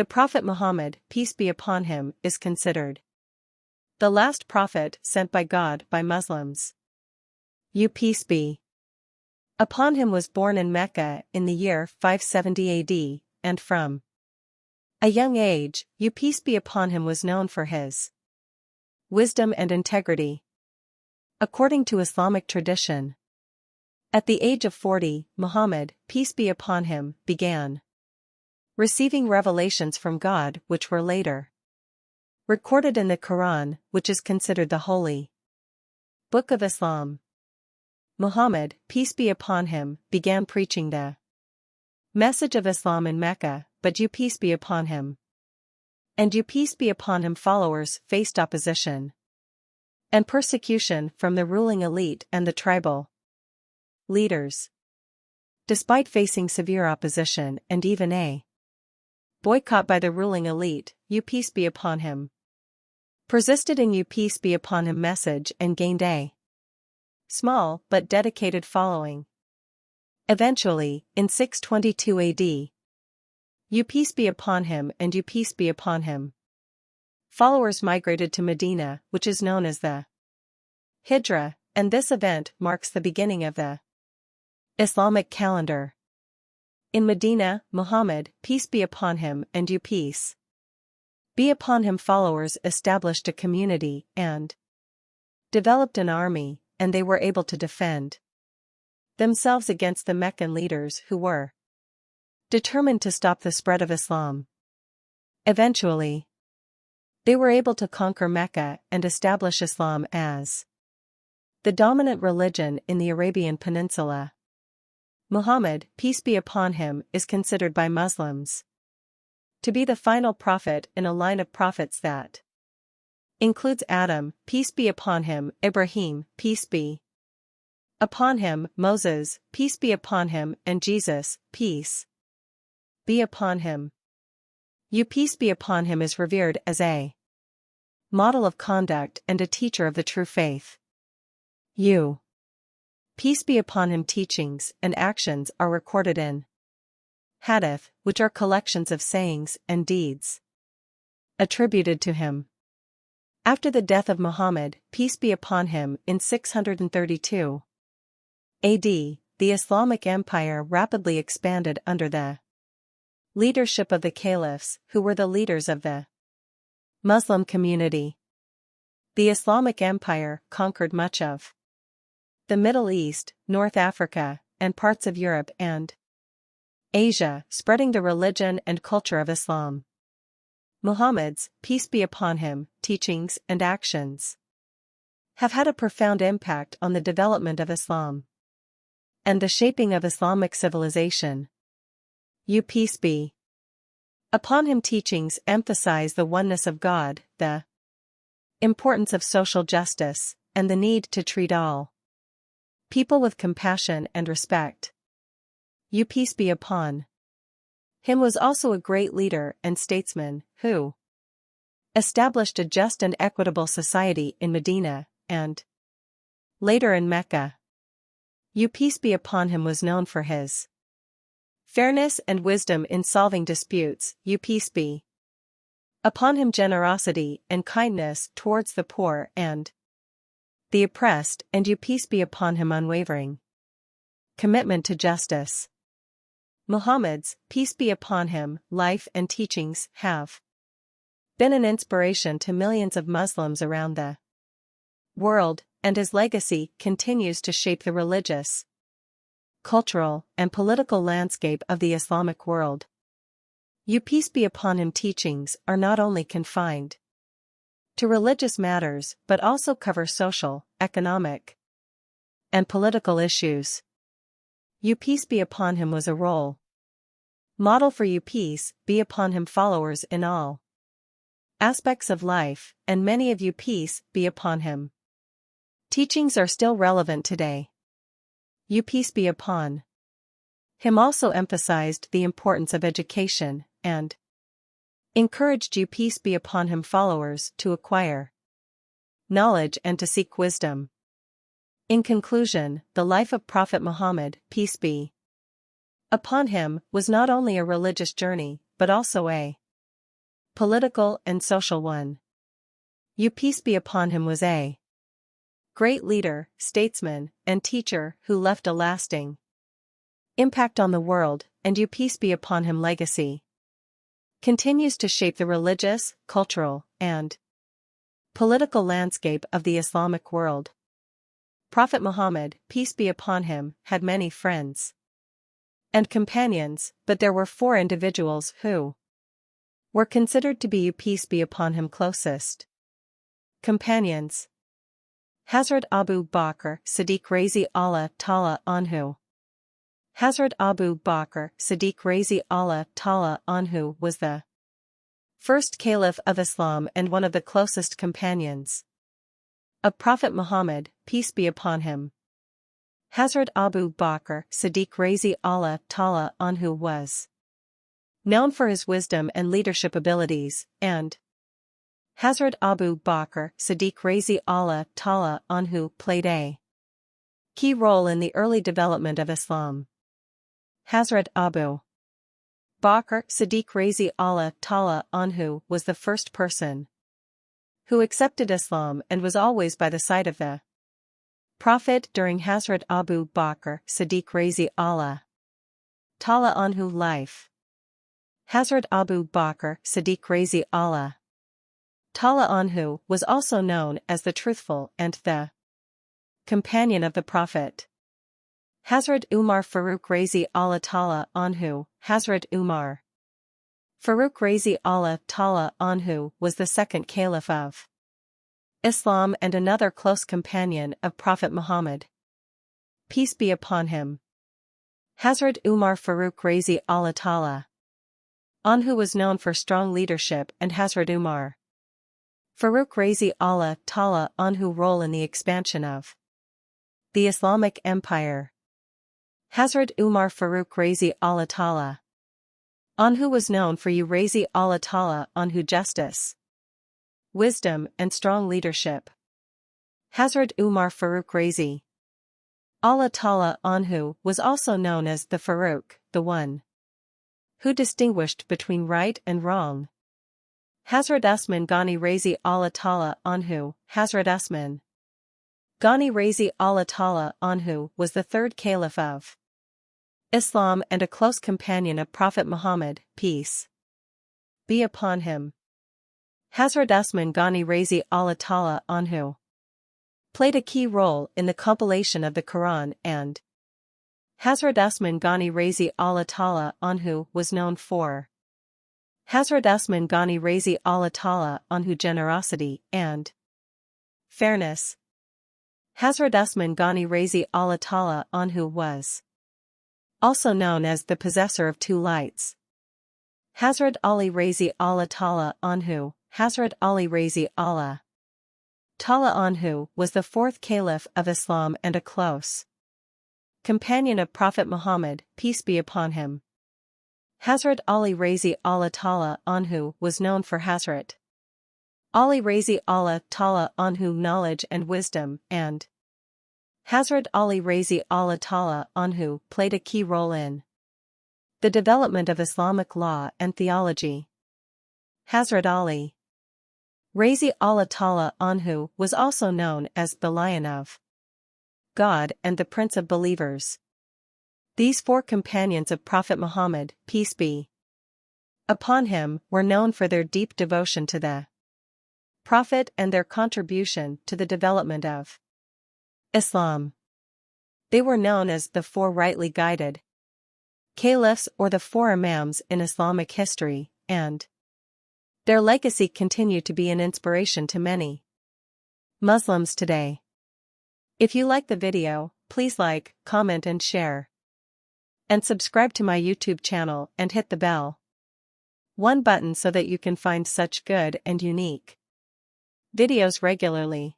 The Prophet Muhammad, peace be upon him, is considered the last prophet sent by God by Muslims. Peace be upon him was born in Mecca in the year 570 AD, and from a young age, peace be upon him was known for his wisdom and integrity. According to Islamic tradition, at the age of 40, Muhammad, peace be upon him, began receiving revelations from God which were later recorded in the Quran, which is considered the holy book of Islam. Muhammad, peace be upon him, began preaching the message of Islam in Mecca, but peace be upon him and peace be upon him followers faced opposition and persecution from the ruling elite and the tribal leaders. Despite facing severe opposition and even a boycott by the ruling elite, peace be upon him persisted in peace be upon him message and gained a small but dedicated following. Eventually, in 622 AD, peace be upon him and peace be upon him followers migrated to Medina, which is known as the Hijra, and this event marks the beginning of the Islamic calendar. In Medina, Muhammad, peace be upon him and peace be upon him followers established a community and developed an army, and they were able to defend themselves against the Meccan leaders who were determined to stop the spread of Islam. Eventually, they were able to conquer Mecca and establish Islam as the dominant religion in the Arabian Peninsula. Muhammad, peace be upon him, is considered by Muslims to be the final prophet in a line of prophets that includes Adam, peace be upon him, Ibrahim, peace be upon him, Moses, peace be upon him, and Jesus, peace be upon him. Peace be upon him is revered as a model of conduct and a teacher of the true faith. Peace be upon him teachings and actions are recorded in Hadith, which are collections of sayings and deeds attributed to him. After the death of Muhammad, peace be upon him, in 632 AD, the Islamic Empire rapidly expanded under the leadership of the caliphs, who were the leaders of the Muslim community. The Islamic Empire conquered much of the Middle East, North Africa, and parts of Europe and Asia, spreading the religion and culture of Islam. Muhammad's, peace be upon him, teachings and actions have had a profound impact on the development of Islam and the shaping of Islamic civilization. Peace be upon him teachings emphasize the oneness of God, the importance of social justice, and the need to treat all people with compassion and respect. Peace be upon him was also a great leader and statesman, who established a just and equitable society in Medina, and later in Mecca. Peace be upon him was known for his fairness and wisdom in solving disputes. Peace be upon him generosity and kindness towards the poor and the oppressed, and peace be upon him unwavering commitment to justice. Muhammad's, peace be upon him, life and teachings have been an inspiration to millions of Muslims around the world, and his legacy continues to shape the religious, cultural, and political landscape of the Islamic world. Peace be upon him teachings are not only confined to religious matters but also cover social, economic, and political issues. Peace be upon him was a role model for peace be upon him followers in all aspects of life, and many of peace be upon him teachings are still relevant today. Peace be upon him also emphasized the importance of education, and encouraged peace be upon him followers to acquire knowledge and to seek wisdom. In conclusion, the life of Prophet Muhammad, peace be upon him, was not only a religious journey, but also a Political and social one. Peace be upon him was a great leader, statesman, and teacher who left a lasting impact on the world, and peace be upon him legacy continues to shape the religious, cultural, and political landscape of the Islamic world. Prophet Muhammad, peace be upon him, had many friends and companions, but there were 4 individuals who were considered to be, peace be upon him, closest companions. Hazrat Abu Bakr Siddiq Razi Allah Ta'ala Anhu. Hazrat Abu Bakr Siddiq Razi Allah Ta'ala Anhu was the first caliph of Islam and one of the closest companions of Prophet Muhammad, peace be upon him. Hazrat Abu Bakr Siddiq Razi Allah Ta'ala Anhu was known for his wisdom and leadership abilities, and Hazrat Abu Bakr Siddiq Razi Allah Ta'ala Anhu played a key role in the early development of Islam. Hazrat Abu Bakr Siddiq Razi Allah Ta'ala Anhu was the first person who accepted Islam and was always by the side of the Prophet during Hazrat Abu Bakr Siddiq Razi Allah Ta'ala Anhu life. Hazrat Abu Bakr Siddiq Razi Allah Ta'ala Anhu was also known as the truthful and the companion of the Prophet. Hazrat Umar Farooq Razi Allah Ta'ala Anhu. Hazrat Umar Farooq Razi Allah Ta'ala Anhu was the second caliph of Islam and another close companion of Prophet Muhammad, peace be upon him. Hazrat Umar Farooq Razi Allah Ta'ala Anhu was known for strong leadership, and Hazrat Umar Farooq Razi Allah Ta'ala Anhu role in the expansion of the Islamic Empire. Hazrat Umar Farooq Razi Allah Ta'ala Anhu was known for Razi Allah Ta'ala Anhu justice, wisdom and strong leadership. Hazrat Umar Farooq Razi Allah Ta'ala Anhu was also known as the Farooq, the one who distinguished between right and wrong. Hazrat Usman Ghani Razi Allah Ta'ala Anhu. Hazrat Usman Ghani Razi Allah Ta'ala Anhu was the third caliph of Islam and a close companion of Prophet Muhammad, peace be upon him. Hazrat Usman Ghani Razi Allah Ta'ala Anhu played a key role in the compilation of the Quran, and Hazrat Usman Ghani Razi Allah Ta'ala Anhu was known for Hazrat Usman Ghani Razi Allah Ta'ala Anhu generosity and fairness. Hazrat Usman Ghani Razi Allah Ta'ala Anhu was also known as the possessor of 2 lights. Hazrat Ali Razi Allah Ta'ala Anhu. Hazrat Ali Razi Allah Ta'ala Anhu was the 4th caliph of Islam and a close companion of Prophet Muhammad, peace be upon him. Hazrat Ali Razi Allah Ta'ala Anhu was known for Hazrat Ali Razi Allah Ta'ala Anhu knowledge and wisdom, and Hazrat Ali Razi Allah Ta'ala Anhu played a key role in the development of Islamic law and theology. Hazrat Ali Razi Allah Ta'ala Anhu was also known as the Lion of God and the Prince of Believers. These 4 companions of Prophet Muhammad, peace be upon him, were known for their deep devotion to the Prophet and their contribution to the development of Islam. They were known as the 4 rightly guided caliphs, or the 4 imams in Islamic history, and their legacy continued to be an inspiration to many Muslims today. If you like the video, please like, comment and share. And subscribe to my YouTube channel and hit the bell button so that you can find such good and unique videos regularly.